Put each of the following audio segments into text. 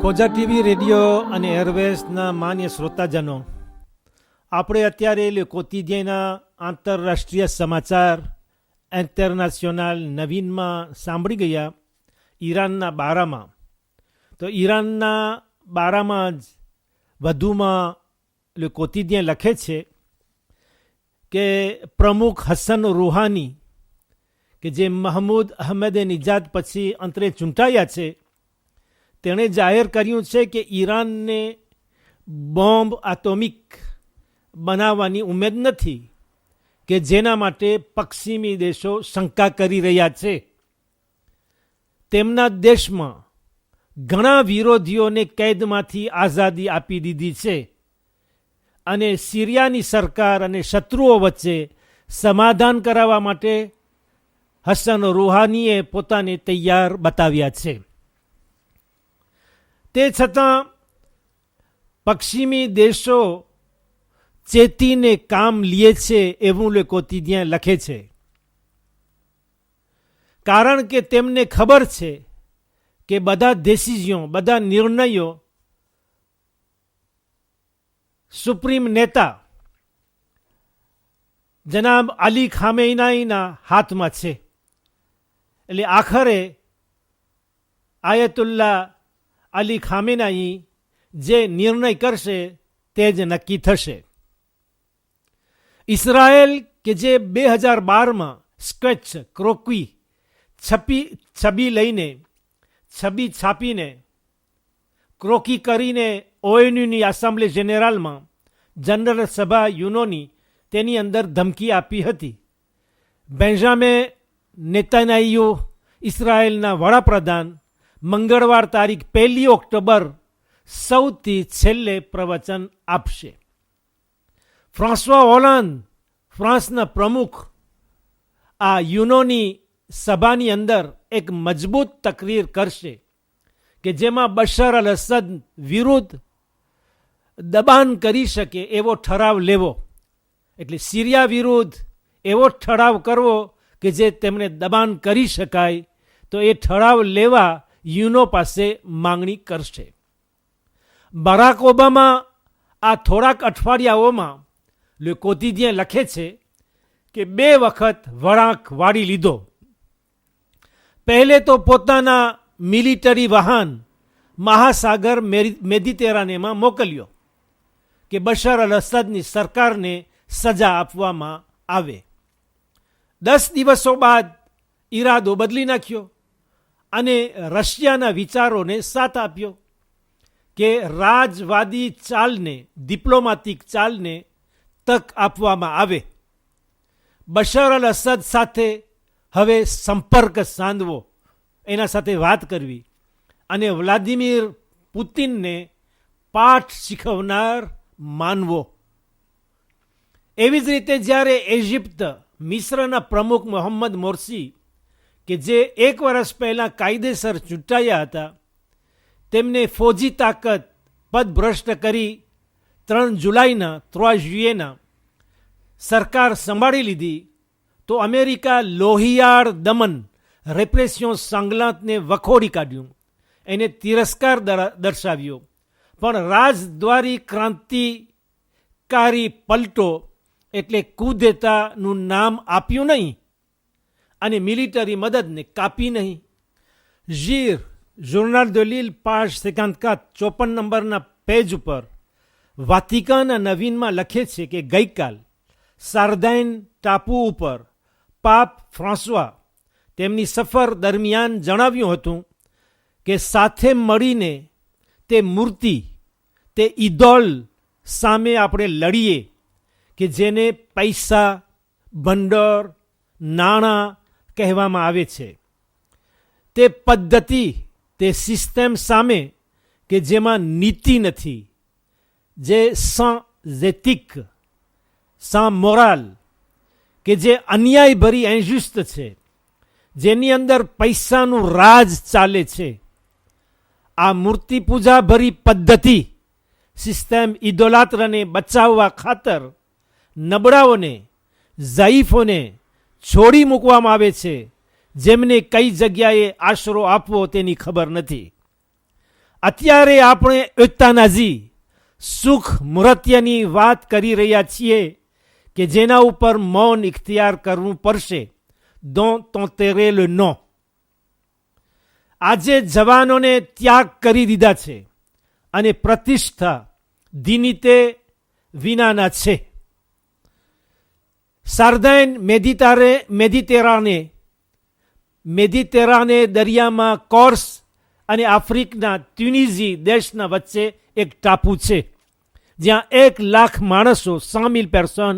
ખોજા TV radio અને એરવેઝના માન્ય શ્રોતાજનો, આપણે અત્યારે કોતિદિયાના આંતરરાષ્ટ્રીય સમાચાર ઇન્ટરનેશનલ નવીનમાં સાંભળી ગયા ઈરાનના બારામાં. તો ઈરાનના બારામાં જ વધુમાં કોતિદિયા લખે છે કે પ્રમુખ હસન રૂહાની, કે જે મહમૂદ અહમદ નિજાદ પછી અંતરે ચૂંટાયા છે, તેણે જાહેર કર્યું છે કે ઈરાનને બોમ્બ એટોમિક બનાવવાની ઉમેદ નથી, કે જેના માટે પશ્ચિમી દેશો શંકા કરી રહ્યા છે. તેમના દેશમાં ઘણા વિરોધીઓને કેદમાંથી આઝાદી આપી દીધી છે અને સિરિયાની સરકાર અને શત્રુઓ વચ્ચે સમાધાન કરાવવા માટે હસન રૂહાનીએ પોતાને તૈયાર બતાવ્યા છે. તે છતાં પશ્ચિમી દેશો ચેતીને કામ લે છે એવું કોતિદિયા લખે છે, કારણ કે તેમને ખબર છે કે બધા ડિસિઝન, બધા નિર્ણયો સુપ્રીમ નેતા જનાબ અલી ખામેનાઈના હાથમાં છે. એટલે આખરે આયતુલ્લા અલી ખામેનાઈ જે નિર્ણય કરશે તે જ નક્કી થશે. ઇઝરાયેલ કે જે 2012માં સ્કેચ ક્રોકી છબી છાપીને ક્રોકી કરીને ઓએનયુની એસેમ્બલી જેનેરલમાં જનરલ સભા યુનોની તેની અંદર ધમકી આપી હતી. બેન્જામિન નેતાન્યાહુ ઇઝરાયેલના વડાપ્રધાન મંગળવાર તારીખ 1 ઓક્ટોબર સૌથી છેલ્લે પ્રવચન આપશે. ફ્રાન્સવા હોલાન્દ, ફ્રાન્સના પ્રમુખ, આ યુનોની સભાની અંદર એક મજબૂત તકરીર કરશે કે જેમાં બશર અલ અસદ વિરુદ્ધ દબાણ કરી શકે એવો ઠરાવ લેવો. એટલે સિરિયા વિરુદ્ધ એવો ઠરાવ કરવો કે જે તેમને દબાણ કરી શકાય, તો એ ઠરાવ લેવા યુનો પાસે માંગણી કરશે. બરાક ઓબામા આ થોડાક અઠવાડિયાઓમાં કોતિદિયા લખે છે કે 2 વખત વળાંક વાળી લીધો. પહેલે તો પોતાના મિલિટરી વાહન મહાસાગર મેડિટેરાનિયનમાં મોકલ્યો કે બશર અલ અસદની સરકારને સજા આપવામાં આવે. 10 દિવસો બાદ ઈરાદો બદલી નાખ્યો અને રશિયાના વિચારોને સાથ આપ્યો કે રાજવાદી ચાલને, ડિપ્લોમેટિક ચાલને તક આપવામાં આવે. બશર અલ અસદ સાથે હવે સંપર્ક સાંધવો, એના સાથે વાત કરવી અને વ્લાદિમીર પુતિનને પાઠ શીખવનાર માનવો. એવી જ રીતે જ્યારે ઇજિપ્ત, મિસ્રના પ્રમુખ મોહમ્મદ મોર્સી, કે જે 1 વર્ષ પહેલા કાયદેસર ચૂંટાયા હતા, તેમને ફૌજી તાકાત પદભ્રષ્ટ કરી 3 જુલાઈના સરકાર સંભાળી લીધી, તો અમેરિકા લોહિયાળ દમન, રેપ્રેસિયોન સંગલાતને વખોડી કાઢ્યું, એને તિરસ્કાર દર્શાવ્યો. પણ રાજદ્વારી ક્રાંતિકારી પલટો એટલે કુદેતાનું નામ આપ્યું નહીં અને મિલિટરી મદદને કાપી નહીં. ઝીર જોર્નાલ de Lille page 54 54 નંબરના પેજ ઉપર વાતિકાના નવીનમાં લખે છે કે ગઈકાલ સાર્દાઇન ટાપુ ઉપર પાપ ફ્રાન્સવા તેમની સફર દરમિયાન જણાવ્યું હતું કે સાથે મળીને તે મૂર્તિ, તે ઇડોલ સામે આપણે લડીએ કે જેને પૈસા, ભંડોળ, નાણાં કહેવામાં આવે છે. તે પદ્ધતિ, તે સિસ્ટમ સામે કે જેમાં નીતિ નથી, જે sans éthique, sans morale, કે જે અન્યાયભરી ઇનજસ્ટ છે, જેની અંદર પૈસાનું રાજ ચાલે છે. આ મૂર્તિ પૂજા ભરી પદ્ધતિ, સિસ્ટમ ઇડોલાત્રને બચાવવા ખાતર નબળાઓને, ઝાઈફોને છોડી મૂકવામાં આવે છે, જેમને કઈ જગ્યાએ આશરો આપવો તેની ખબર નથી. અત્યારે આપણે euthanasie સુખ મૃત્યુની વાત કરી રહ્યા છીએ કે જેના ઉપર મૌન ઇખ્તિયાર કરવું પડશે, dont enterrer le nom. આજે જવાનોને ત્યાગ કરી દીધા છે અને પ્રતિષ્ઠા દિનીતે વિનાના છે. સાર્દાઇન મેડિટેરાને દરિયામાં કોર્સ અને આફ્રિકના ટ્યુનિઝી દેશના વચ્ચે એક ટાપુ છે જ્યાં 1 લાખ માણસો 100,000 પર્સન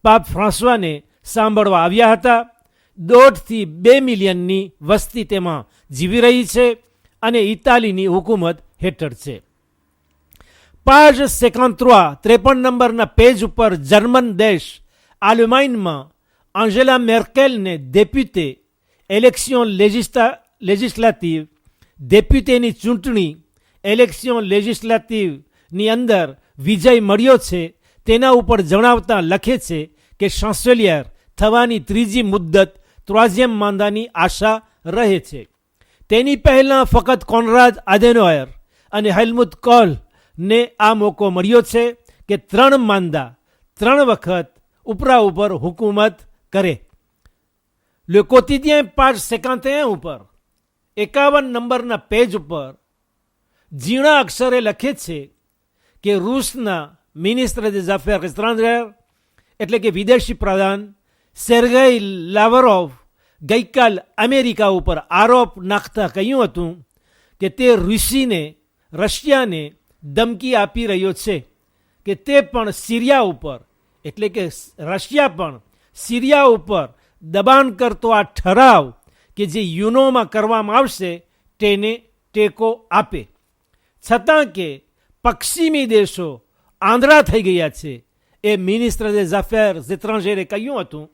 પાપ ફ્રાન્સવાને સાંભળવા આવ્યા હતા. 1.5 થી 2 મિલિયનની વસ્તી તેમાં જીવી રહી છે અને ઇટાલીની હુકુમત હેઠળ છે. page 53 નંબરના પેજ ઉપર જર્મન દેશ આલેમાઇનમાં એન્જેલા મેર્કેલને ડેપ્યુટે ઇલેક્શન લેજિસ્લેટિવ ડેપ્યુટેની ચૂંટણી ઇલેક્શન લેજિસ્લેટિવની અંદર વિજય મળ્યો છે તેના ઉપર જણાવતા લખે છે કે ચાન્સેલિયર થવાની ત્રીજી મુદ્દત ત્રીજેમ માંદાની આશા રહે છે. તેની પહેલાં ફક્ત કોનરાડ આદેનોયર અને હેલ્મુટ કોહલને આ મોકો મળ્યો છે કે 3 માંદા 3 વખત ઉપરા ઉપર હુકુમત કરે. Le quotidien page 51 ઉપર 51 નંબરના પેજ ઉપર ઝીણા અક્ષરે લખે છે કે રૂસના મિનિસ્ટર des affaires étrangères એટલે કે વિદેશી પ્રધાન સેર્ગેઈ લાવરોવ ગઈકાલ અમેરિકા ઉપર આરોપ નાખતા કહ્યું હતું કે તે રશિયાને ધમકી આપી રહ્યો છે કે તે પણ સિરિયા ઉપર એટલે કે રશિયા પણ સિરિયા ઉપર દબાણ કરતો આ ઠરાવ કે જે યુનોમાં કરવામાં આવશે તેને ટેકો આપે. છતાં કે પશ્ચિમી દેશો આંધળા થઈ ગયા છે એ મિનિસ્ટર des affaires étrangères કહ્યું હતું.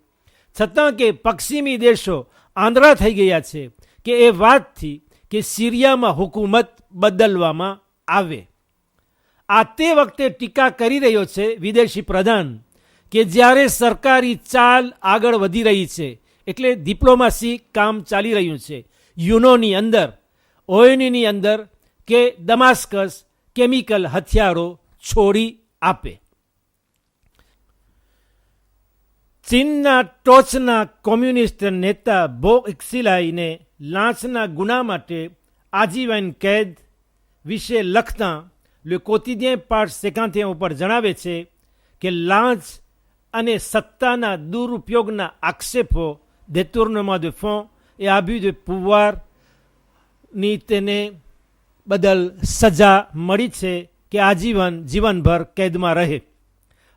છતાં કે પશ્ચિમી દેશો આંધળા થઈ ગયા છે કે એ વાતથી કે સિરિયામાં હુકુમત બદલવામાં આવે. આ તે વખતે ટીકા કરી રહ્યો છે વિદેશી પ્રધાન કે જ્યારે સરકારી ચાલ આગળ વધી રહી છે એટલે ડિપ્લોમાસી કામ ચાલી રહ્યું છે યુનોની અંદર, ઓએનની અંદર કે દમાસ્કસ કેમિકલ હથિયારો છોડી આપે. ચીનના ટોચના કોમ્યુનિસ્ટ નેતા બો એક્સિલાઈને લાંચના ગુના માટે આજીવન કેદ વિશે લખતા Le quotidien page 51 ઉપર જણાવે છે કે લાંચ અને સત્તાના દુરુપયોગના આક્ષેપો détournement de fonds et abus de pouvoiરની તેને બદલ સજા મળી છે કે જીવનભર કેદમાં રહે.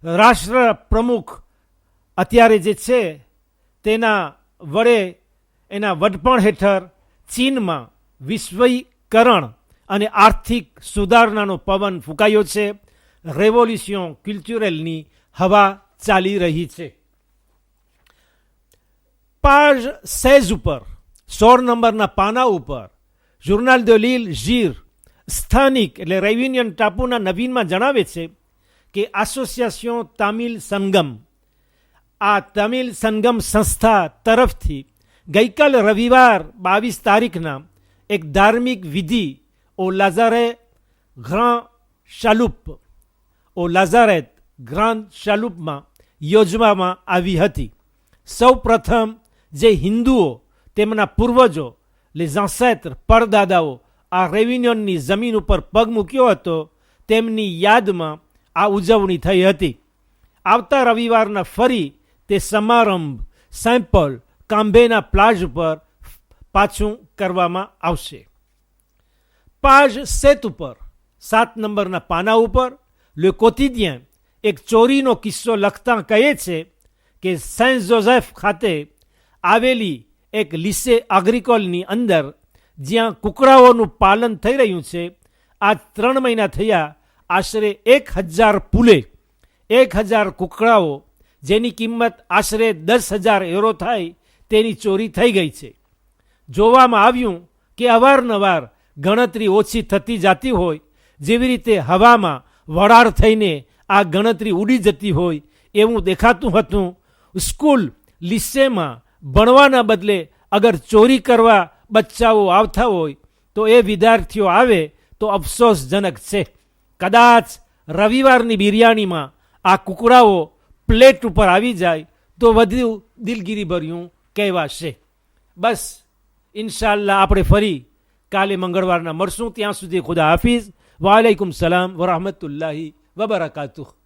રાષ્ટ્ર પ્રમુખ અત્યારે જે છે તેના વડે એના વડપણ હેઠળ ચીનમાં વિશ્વીકરણ અને આર્થિક સુધારણાનો પવન ફૂંકાયો છે. રેવોલ્યુશન કલ્ચરલની હવા ચાલી રહી છે. page 16 ઉપર 16 નંબરના પાના ઉપર જોર્નાલ de l'île Gir સ્થાનિક એટલે રેવિનિયન ટાપુના નવીનમાં જણાવે છે કે એસોસિએશન તમિલ સંગમ, આ તમિલ સંગમ સંસ્થા તરફથી ગઈકાલ રવિવાર 22 તારીખના એક ધાર્મિક વિધિ ઓ લાઝારેત ગ્રાન્ડ શાલુપમાં યોજવામાં આવી હતી. સૌ પ્રથમ જે હિન્દુઓ તેમના પૂર્વજો les ancêtres પરદાદાઓ આ રેવિનિયનની જમીન ઉપર પગ મૂક્યો હતો તેમની યાદમાં આ ઉજવણી થઈ હતી. આવતા રવિવારના ફરી તે સમારંભ સેન્ટ પોલ કાંભેના પ્લાઝ પર પાછું કરવામાં આવશે. page 7 ઉપર 7 નંબરના પાના ઉપર Le quotidien એક ચોરીનો કિસ્સો લખતા કહે છે કે સેન્ટ જોઝેફ ખાતે આવેલી એક લીસે એગ્રીકોલની અંદર જ્યાં કુકડાઓનું પાલન થઈ રહ્યું છે આ 3 મહિના થયા આશરે 1000 પૂલે 1000 કુકડાઓ જેની કિંમત આશરે 10,000 યુરો થાય તેની ચોરી થઈ ગઈ છે. જોવામાં આવ્યું કે અવારનવાર ગણતરી ઓછી થતી જતી હોય જેવી રીતે હવામાં વરાળ થઈને આ ગણતરી ઉડી જતી હોય એવું દેખાતું હતું. સ્કૂલ લીસેમાં ભણવાના બદલે અગર ચોરી કરવા બચ્ચાઓ આવતા હોય તો એ વિદ્યાર્થીઓ આવે તો અફસોસજનક છે. કદાચ રવિવારની બિરયાનીમાં આ કુકડાઓ પ્લેટ ઉપર આવી જાય તો વધુ દિલગીરીભર્યું કહેવાશે. બસ ઇન્શાઅલ્લાહ આપણે ફરી કાલે મંગળવારના મળશું. ત્યાં સુધી ખુદા હાફિઝ. વાલેકુમ સલામ વરહમતુલ્લાહિ વબરકાતુહ.